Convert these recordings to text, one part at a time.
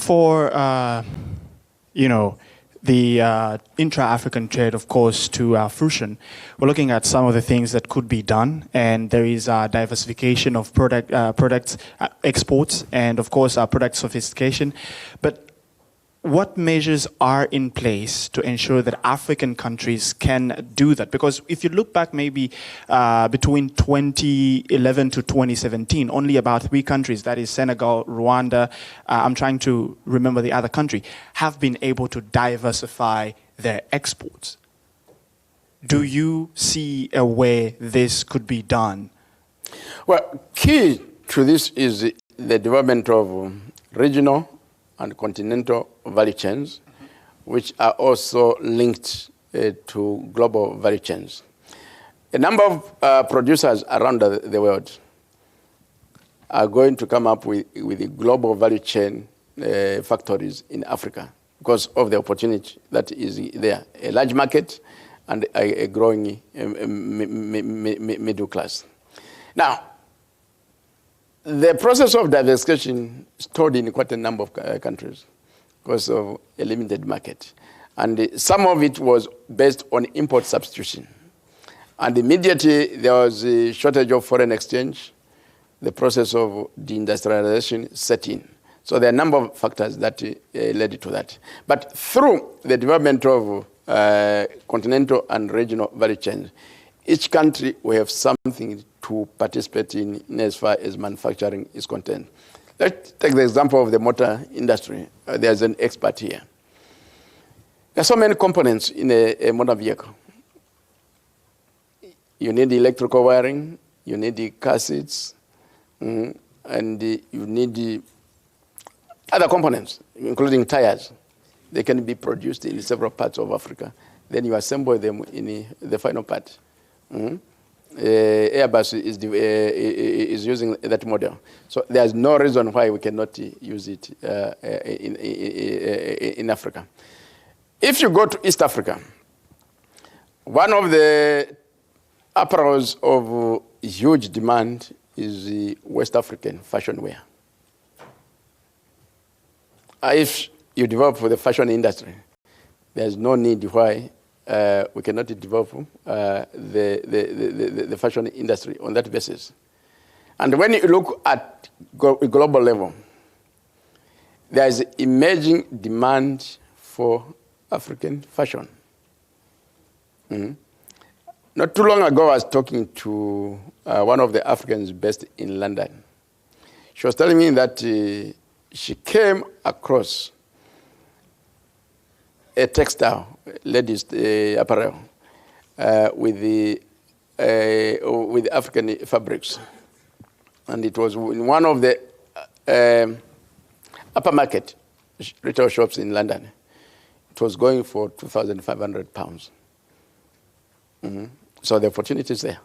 For, the intra-African trade, of course, to fruition, we're looking at some of the things that could be done, and there is diversification of products, exports, and of course, product sophistication. But what measures are in place to ensure that African countries can do that? Because if you look back maybe between 2011 to 2017, only about 3 countries, that is Senegal, Rwanda, I'm trying to remember the other country, have been able to diversify their exports. Do you see a way this could be done? Well, key to this is the development of regional and continental value chains, which are also linked to global value chains. A number of producers around the world are going to come up with the global value chain factories in Africa because of the opportunity that is there. A large market and a growing middle class. Now, the process of diversification stalled in quite a number of countries because of a limited market. And some of it was based on import substitution. And immediately there was a shortage of foreign exchange. The process of deindustrialization set in. So there are a number of factors that led to that. But through the development of continental and regional value chains, each country will have something to participate in as far as manufacturing is concerned. Let's take the example of the motor industry. There's an expert here. There are so many components in a motor vehicle. You need electrical wiring, you need the car seats, and you need the other components, including tires. They can be produced in several parts of Africa. Then you assemble them in the final part. Airbus is using that model. So there's no reason why we cannot use it in Africa. If you go to East Africa, one of the apparels of huge demand is the West African fashion wear. If you develop for the fashion industry, there's no need why we cannot develop the fashion industry on that basis. And when you look at global level, there is emerging demand for African fashion. Not too long ago, I was talking to one of the Africans based in London. She was telling me that she came across a textile, ladies' apparel, with African fabrics, and it was in one of the upper market retail shops in London. It was going for £2,500. So the opportunity is there.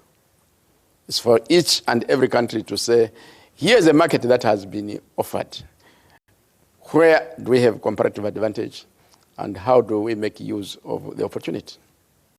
It's for each and every country to say, here's a market that has been offered. Where do we have comparative advantage? And how do we make use of the opportunity?